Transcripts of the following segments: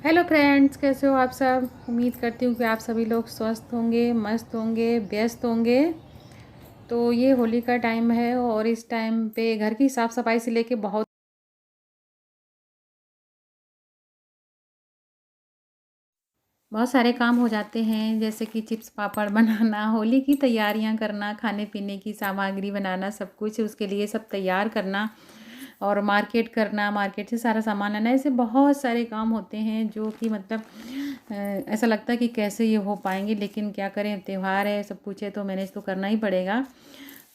Hello friends, कैसे हो आप सब। उम्मीद करती हूँ कि आप सभी लोग स्वस्थ होंगे, मस्त होंगे, व्यस्त होंगे। तो ये होली का टाइम है और इस टाइम पे घर की साफ़ सफाई से लेके बहुत बहुत सारे काम हो जाते हैं, जैसे कि चिप्स पापड़ बनाना, होली की तैयारियां करना, खाने पीने की सामग्री बनाना, सब कुछ उसके लिए सब तैयार करना और मार्केट करना, मार्केट से सारा सामान लाना। ऐसे बहुत सारे काम होते हैं जो कि मतलब ऐसा लगता है कि कैसे ये हो पाएंगे, लेकिन क्या करें, त्यौहार है, सब कुछ है तो मैनेज तो करना ही पड़ेगा।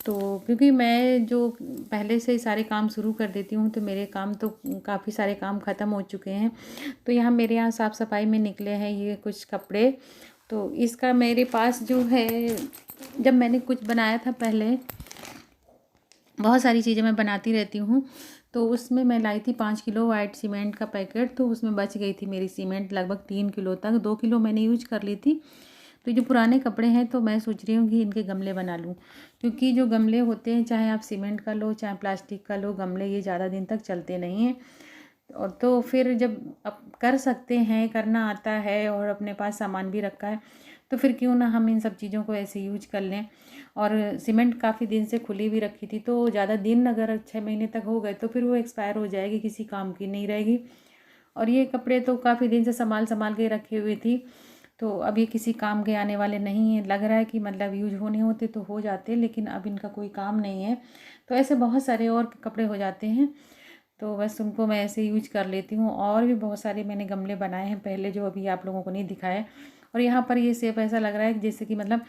तो क्योंकि मैं जो पहले से ही सारे काम शुरू कर देती हूँ तो मेरे काम तो काफ़ी सारे काम ख़त्म हो चुके हैं। तो यहाँ मेरे यहाँ साफ़ सफाई में निकले हैं ये कुछ कपड़े। तो इसका मेरे पास जो है, जब मैंने कुछ बनाया था पहले, बहुत सारी चीज़ें मैं बनाती रहती हूँ, तो उसमें मैं लाई थी 5 किलो वाइट सीमेंट का पैकेट। तो उसमें बच गई थी मेरी सीमेंट लगभग 3 किलो तक, 2 किलो मैंने यूज कर ली थी। तो जो पुराने कपड़े हैं तो मैं सोच रही हूँ कि इनके गमले बना लूँ, क्योंकि जो गमले होते हैं, चाहे आप सीमेंट का लो चाहे प्लास्टिक का लो, गमले ये ज़्यादा दिन तक चलते नहीं हैं। और तो फिर जब अब कर सकते हैं, करना आता है और अपने पास सामान भी रखा है, तो फिर क्यों ना हम इन सब चीज़ों को ऐसे यूज कर लें। और सीमेंट काफ़ी दिन से खुली भी रखी थी, तो ज़्यादा दिन अगर 6 महीने तक हो गए तो फिर वो एक्सपायर हो जाएगी, किसी काम की नहीं रहेगी। और ये कपड़े तो काफ़ी दिन से संभाल संभाल के रखी हुई थी, तो अब ये किसी काम के आने वाले नहीं हैं। लग रहा है कि मतलब यूज होने होते तो हो जाते, लेकिन अब इनका कोई काम नहीं है। तो ऐसे बहुत सारे और कपड़े हो जाते हैं, तो बस उनको मैं ऐसे यूज कर लेती हूँ। और भी बहुत सारे मैंने गमले बनाए हैं पहले, जो अभी आप लोगों को नहीं दिखाए। और यहाँ पर ये सेप ऐसा लग रहा है कि जैसे कि मतलब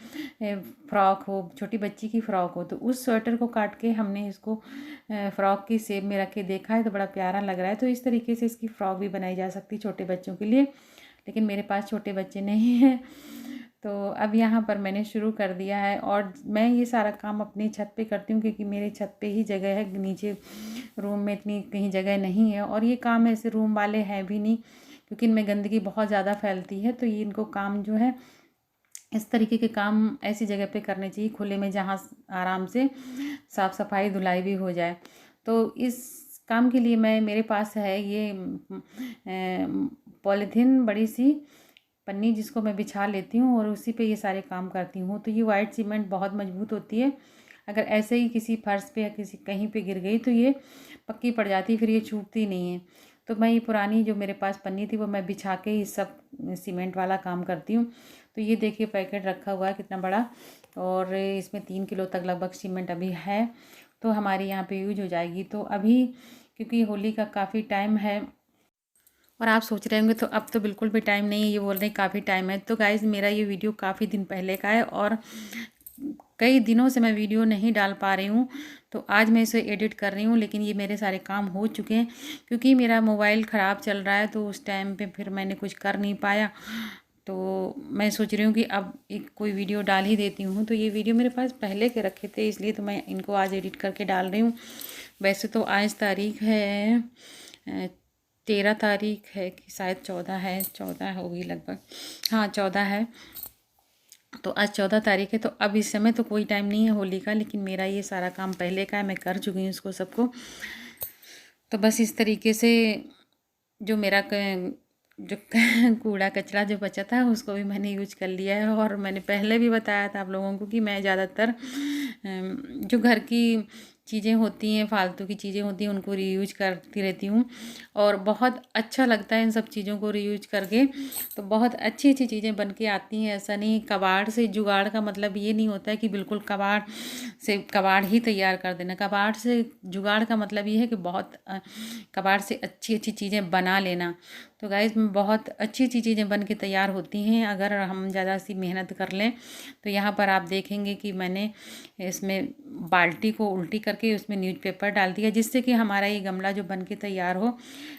फ्रॉक हो, छोटी बच्ची की फ़्रॉक हो। तो उस स्वेटर को काट के हमने इसको फ़्रॉक की शेप में रख के देखा है, तो बड़ा प्यारा लग रहा है। तो इस तरीके से इसकी फ़्रॉक भी बनाई जा सकती है छोटे बच्चों के लिए, लेकिन मेरे पास छोटे बच्चे नहीं हैं। तो अब यहाँ पर मैंने शुरू कर दिया है, और मैं ये सारा काम अपनी छत पे करती हूँ, क्योंकि मेरे छत पे ही जगह है, नीचे रूम में इतनी कहीं जगह नहीं है। और ये काम ऐसे रूम वाले हैं भी नहीं, क्योंकि इनमें गंदगी बहुत ज़्यादा फैलती है। तो ये इनको काम जो है, इस तरीके के काम ऐसी जगह पे करने चाहिए खुले में, जहाँ आराम से साफ़ सफाई धुलाई भी हो जाए। तो इस काम के लिए मेरे पास है ये पॉलीथीन, बड़ी सी पन्नी, जिसको मैं बिछा लेती हूँ और उसी पे ये सारे काम करती हूँ। तो ये वाइट सीमेंट बहुत मजबूत होती है, अगर ऐसे ही किसी फर्श पे या किसी कहीं पे गिर गई तो ये पक्की पड़ जाती है, फिर ये छूटती नहीं है। तो मैं ये पुरानी जो मेरे पास पन्नी थी वो मैं बिछा के ही सब सीमेंट वाला काम करती हूँ। तो ये देखिए पैकेट रखा हुआ है कितना बड़ा, और इसमें 3 किलो तक लगभग सीमेंट अभी है, तो हमारे यहाँ पे यूज हो जाएगी। तो अभी क्योंकि होली का काफ़ी टाइम है, और आप सोच रहे होंगे तो अब तो बिल्कुल भी टाइम नहीं है, ये बोल रहे हैं काफ़ी टाइम है। तो गाइज़, मेरा ये वीडियो काफ़ी दिन पहले का है और कई दिनों से मैं वीडियो नहीं डाल पा रही हूँ। तो आज मैं इसे एडिट कर रही हूँ, लेकिन ये मेरे सारे काम हो चुके हैं, क्योंकि मेरा मोबाइल ख़राब चल रहा है, तो उस टाइम पे फिर मैंने कुछ कर नहीं पाया। तो मैं सोच रही हूँ कि अब एक कोई वीडियो डाल ही देती हूँ। तो ये वीडियो मेरे पास पहले के रखे थे, इसलिए तो मैं इनको आज एडिट करके डाल रही हूँ। वैसे तो आज तारीख है 13 तारीख है, कि शायद 14 है, 14 होगी लगभग, हाँ 14 है। तो आज 14 तारीख है, तो अब इस समय तो कोई टाइम नहीं है होली का, लेकिन मेरा ये सारा काम पहले का है, मैं कर चुकी हूँ इसको सबको। तो बस इस तरीके से जो मेरा जो कूड़ा कचरा जो बचा था उसको भी मैंने यूज कर लिया है। और मैंने पहले भी बताया था आप लोगों को कि मैं ज़्यादातर जो घर की चीज़ें होती हैं, फालतू की चीज़ें होती हैं, उनको रीयूज करती रहती हूँ, और बहुत अच्छा लगता है इन सब चीज़ों को रीयूज करके। तो बहुत अच्छी अच्छी चीज़ें बन के आती हैं। ऐसा नहीं, कबाड़ से जुगाड़ का मतलब ये नहीं होता है कि बिल्कुल कबाड़ से कबाड़ ही तैयार कर देना। कबाड़ से जुगाड़ का मतलब ये है कि बहुत कबाड़ से अच्छी अच्छी चीज़ें बना लेना। तो गाइस, बहुत अच्छी अच्छी चीज़ें बन के तैयार होती हैं अगर हम ज़्यादा सी मेहनत कर लें। तो यहाँ पर आप देखेंगे कि मैंने इसमें बाल्टी को उल्टी करके उसमें न्यूज़पेपर डाल दिया, जिससे कि हमारा ये गमला जो बन के तैयार हो,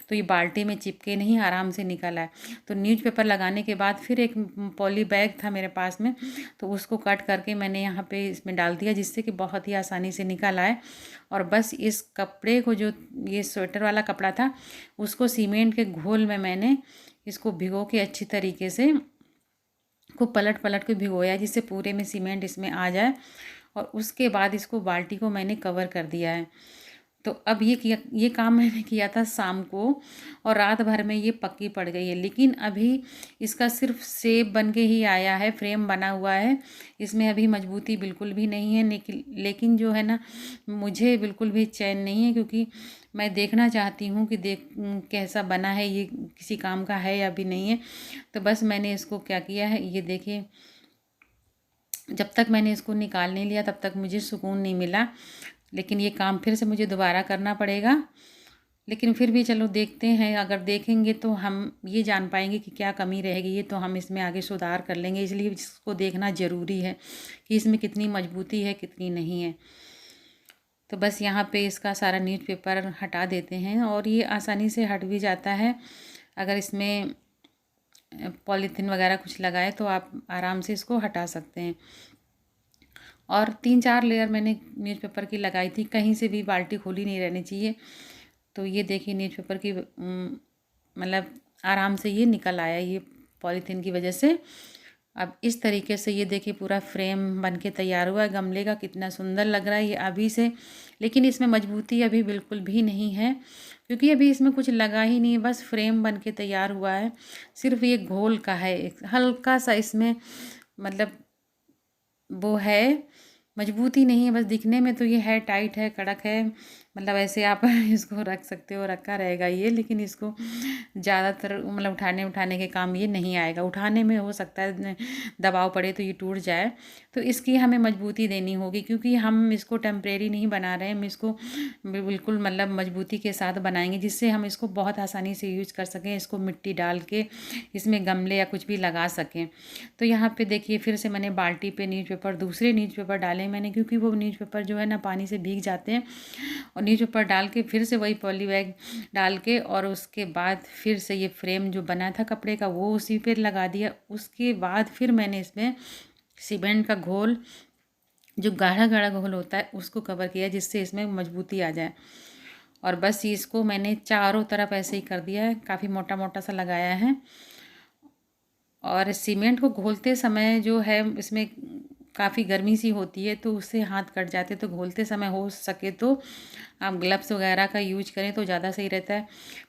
तो ये बाल्टी में चिपके नहीं, आराम से निकल आए। तो न्यूज़पेपर लगाने के बाद फिर एक पॉली बैग था मेरे पास में, तो उसको कट करके मैंने यहाँ पे इसमें डाल दिया, जिससे कि बहुत ही आसानी से निकल आए। और बस इस कपड़े को, जो ये स्वेटर वाला कपड़ा था, उसको सीमेंट के घोल में मैंने इसको भिगो के अच्छी तरीके से को पलट पलट के भिगोया, जिससे पूरे में सीमेंट इसमें आ जाए। और उसके बाद इसको बाल्टी को मैंने कवर कर दिया है। तो अब ये काम मैंने किया था शाम को और रात भर में ये पक्की पड़ गई है। लेकिन अभी इसका सिर्फ शेप बन के ही आया है, फ्रेम बना हुआ है, इसमें अभी मजबूती बिल्कुल भी नहीं है। लेकिन जो है ना, मुझे बिल्कुल भी चैन नहीं है, क्योंकि मैं देखना चाहती हूँ कि कैसा बना है, ये किसी काम का है या भी नहीं है। तो बस मैंने इसको क्या किया है, ये देखिए, जब तक मैंने इसको निकाल नहीं लिया तब तक मुझे सुकून नहीं मिला। लेकिन ये काम फिर से मुझे दोबारा करना पड़ेगा। लेकिन फिर भी चलो देखते हैं, अगर देखेंगे तो हम ये जान पाएंगे कि क्या कमी रहेगी। ये तो हम इसमें आगे सुधार कर लेंगे, इसलिए इसको देखना ज़रूरी है कि इसमें कितनी मजबूती है, कितनी नहीं है। तो बस यहाँ पे इसका सारा न्यूज़पेपर हटा देते हैं और ये आसानी से हट भी जाता है। अगर इसमें पॉलीथीन वगैरह कुछ लगाए तो आप आराम से इसको हटा सकते हैं। और 3-4 लेयर मैंने न्यूज़पेपर की लगाई थी, कहीं से भी बाल्टी खुली नहीं रहनी चाहिए। तो ये देखिए न्यूज़पेपर की मतलब आराम से ये निकल आया, ये पॉलीथीन की वजह से। अब इस तरीके से ये देखिए पूरा फ्रेम बन के तैयार हुआ है गमले का, कितना सुंदर लग रहा है ये अभी से। लेकिन इसमें मजबूती अभी बिल्कुल भी नहीं है, क्योंकि अभी इसमें कुछ लगा ही नहीं है, बस फ्रेम बन के तैयार हुआ है। सिर्फ ये घोल का है, एक हल्का सा इसमें मतलब वो है, मजबूती नहीं है। बस दिखने में तो ये है, टाइट है, कड़क है, मतलब ऐसे आप इसको रख सकते हो, रखा रहेगा ये। लेकिन इसको ज़्यादातर मतलब उठाने के काम ये नहीं आएगा। उठाने में हो सकता है दबाव पड़े तो ये टूट जाए, तो इसकी हमें मजबूती देनी होगी, क्योंकि हम इसको टेम्परेरी नहीं बना रहे हैं। हम इसको बिल्कुल मतलब मजबूती के साथ बनाएंगे, जिससे हम इसको बहुत आसानी से यूज कर सकें, इसको मिट्टी डाल के इसमें गमले या कुछ भी लगा सकें। तो यहाँ पे देखिए फिर से मैंने बाल्टी पे न्यूज़पेपर, दूसरे न्यूज़पेपर डाले मैंने, क्योंकि वो न्यूज़पेपर जो है ना पानी से भीग जाते हैं। और न्यूज़पेपर डाल के फिर से वही पॉली बैग डाल के, और उसके बाद फिर से ये फ्रेम जो बना था कपड़े का वो उसी पे लगा दिया। उसके बाद फिर मैंने इसमें सीमेंट का घोल, जो गाढ़ा गाढ़ा घोल होता है, उसको कवर किया, जिससे इसमें मजबूती आ जाए। और बस इसको मैंने चारों तरफ ऐसे ही कर दिया है, काफ़ी मोटा मोटा सा लगाया है। और सीमेंट को घोलते समय जो है इसमें काफ़ी गर्मी सी होती है, तो उससे हाथ कट जाते, तो घोलते समय हो सके तो आप ग्लव्स वगैरह का यूज करें तो ज़्यादा सही रहता है।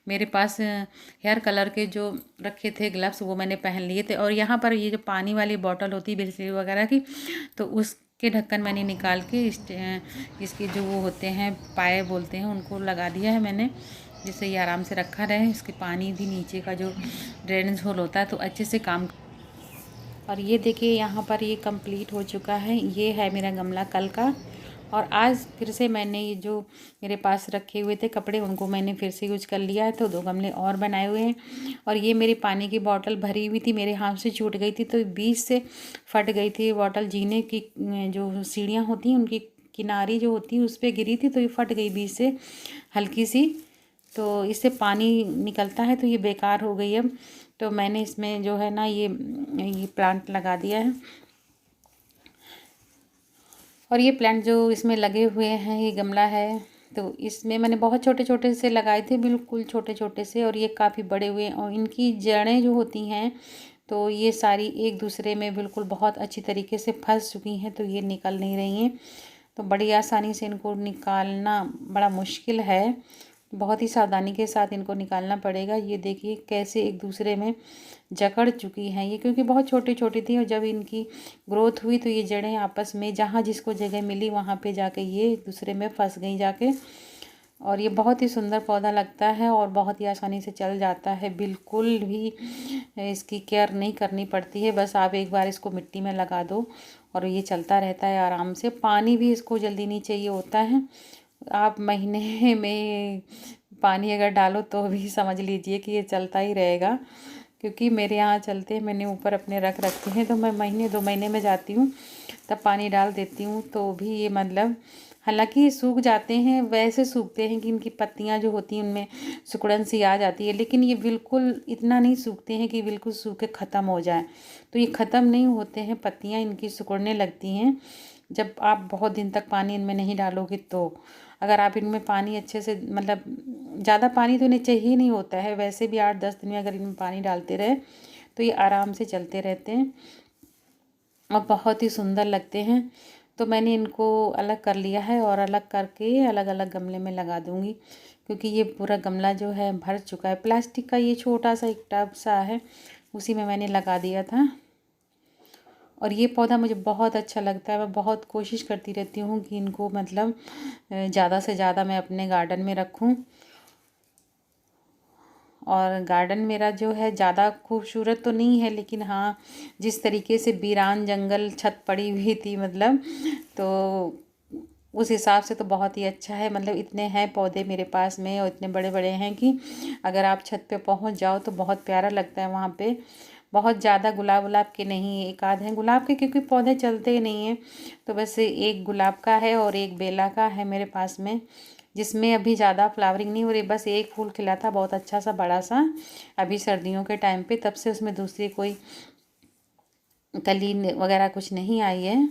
मेरे पास हेयर कलर के जो रखे थे ग्लव्स, वो मैंने पहन लिए थे। और यहाँ पर ये जो पानी वाली बॉटल होती है बिस्लरी वगैरह की, तो उसके ढक्कन मैंने निकाल के इसके जो वो होते हैं पाए बोलते हैं, उनको लगा दिया है मैंने, जिससे ये आराम से रखा रहे। इसके पानी भी नीचे का जो ड्रेनेज होल होता है तो अच्छे से काम। और ये देखिए यहाँ पर ये कंप्लीट हो चुका है। ये है मेरा गमला कल का। और आज फिर से मैंने ये जो मेरे पास रखे हुए थे कपड़े, उनको मैंने फिर से यूज कर लिया है, तो 2 गमले और बनाए हुए हैं। और ये मेरी पानी की बोतल भरी हुई थी, मेरे हाथ से छूट गई थी, तो बीच से फट गई थी बोतल। जीने की जो सीढ़ियाँ होती हैं उनकी किनारी जो होती है उस पर गिरी थी, तो ये फट गई बीच से हल्की सी, तो इससे पानी निकलता है, तो ये बेकार हो गई अब। तो मैंने इसमें जो है ना ये प्लांट लगा दिया है। और ये प्लांट जो इसमें लगे हुए हैं, ये गमला है, तो इसमें मैंने बहुत छोटे छोटे से लगाए थे, बिल्कुल छोटे छोटे से, और ये काफ़ी बड़े हुए हैं। और इनकी जड़ें जो होती हैं तो ये सारी एक दूसरे में बिल्कुल बहुत अच्छी तरीके से फंस चुकी हैं, तो ये निकल नहीं रही हैं। तो बड़ी आसानी से इनको निकालना बड़ा मुश्किल है, बहुत ही सावधानी के साथ इनको निकालना पड़ेगा। ये देखिए कैसे एक दूसरे में जकड़ चुकी हैं ये, क्योंकि बहुत छोटी छोटी थी, और जब इनकी ग्रोथ हुई तो ये जड़ें आपस में जहाँ जिसको जगह मिली वहाँ पे जाके ये एक दूसरे में फंस गई जाके। और ये बहुत ही सुंदर पौधा लगता है और बहुत ही आसानी से चल जाता है, बिल्कुल भी इसकी केयर नहीं करनी पड़ती है। बस आप एक बार इसको मिट्टी में लगा दो और ये चलता रहता है आराम से। पानी भी इसको जल्दी नहीं चाहिए होता है, आप महीने में पानी अगर डालो तो भी समझ लीजिए कि ये चलता ही रहेगा। क्योंकि मेरे यहाँ चलते हैं, मैंने ऊपर अपने रख रखे हैं, तो मैं महीने 2 महीने में जाती हूँ तब पानी डाल देती हूँ, तो भी ये मतलब हालांकि सूख जाते हैं, वैसे सूखते हैं कि इनकी पत्तियाँ जो होती हैं उनमें सिकुड़न सी आ जाती है, लेकिन ये बिल्कुल इतना नहीं सूखते हैं कि बिल्कुल सूखे ख़त्म हो जाए। तो ये ख़त्म नहीं होते हैं, पत्तियाँ इनकी सिकुड़ने लगती हैं जब आप बहुत दिन तक पानी इनमें नहीं डालोगे। तो अगर आप इनमें पानी अच्छे से मतलब ज़्यादा पानी तो इन्हें चाहिए नहीं होता है, वैसे भी 8-10 दिन में अगर इनमें पानी डालते रहे तो ये आराम से चलते रहते हैं और बहुत ही सुंदर लगते हैं। तो मैंने इनको अलग कर लिया है और अलग करके अलग अलग गमले में लगा दूँगी, क्योंकि ये पूरा गमला जो है भर चुका है। प्लास्टिक का ये छोटा सा एक टब सा है, उसी में मैंने लगा दिया था। और ये पौधा मुझे बहुत अच्छा लगता है। मैं बहुत कोशिश करती रहती हूँ कि इनको मतलब ज़्यादा से ज़्यादा मैं अपने गार्डन में रखूँ। और गार्डन मेरा जो है ज़्यादा खूबसूरत तो नहीं है, लेकिन हाँ, जिस तरीके से वीरान जंगल छत पड़ी हुई थी मतलब, तो उस हिसाब से तो बहुत ही अच्छा है। मतलब इतने हैं पौधे मेरे पास में और इतने बड़े बड़े हैं कि अगर आप छत पे पहुंच जाओ तो बहुत प्यारा लगता है वहाँ पे। बहुत ज़्यादा गुलाब वुलाब के नहीं, एक आध हैं गुलाब के, क्योंकि पौधे चलते ही नहीं हैं। तो बस एक गुलाब का है और एक बेला का है मेरे पास में, जिसमें अभी ज़्यादा फ्लावरिंग नहीं हो रही। बस एक फूल खिला था बहुत अच्छा सा बड़ा सा, अभी सर्दियों के टाइम पे, तब से उसमें दूसरी कोई कली वगैरह कुछ नहीं आई है।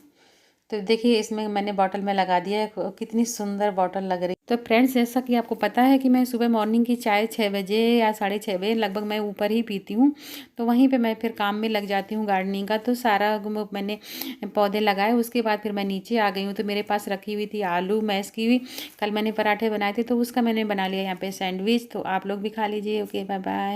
तो देखिए इसमें मैंने बॉटल में लगा दिया है, कितनी सुंदर बॉटल लग रही। तो फ्रेंड्स, जैसा कि आपको पता है कि मैं सुबह मॉर्निंग की चाय 6 बजे या 6:30 बजे लगभग मैं ऊपर ही पीती हूँ। तो वहीं पे मैं फिर काम में लग जाती हूँ गार्डनिंग का। तो सारा मैंने पौधे लगाए, उसके बाद फिर मैं नीचे आ गई हूँ। तो मेरे पास रखी हुई थी आलू मैश की हुई, कल मैंने पराठे बनाए थे तो उसका मैंने बना लिया यहाँ पे सैंडविच। तो आप लोग भी खा लीजिए। Okay, bye bye.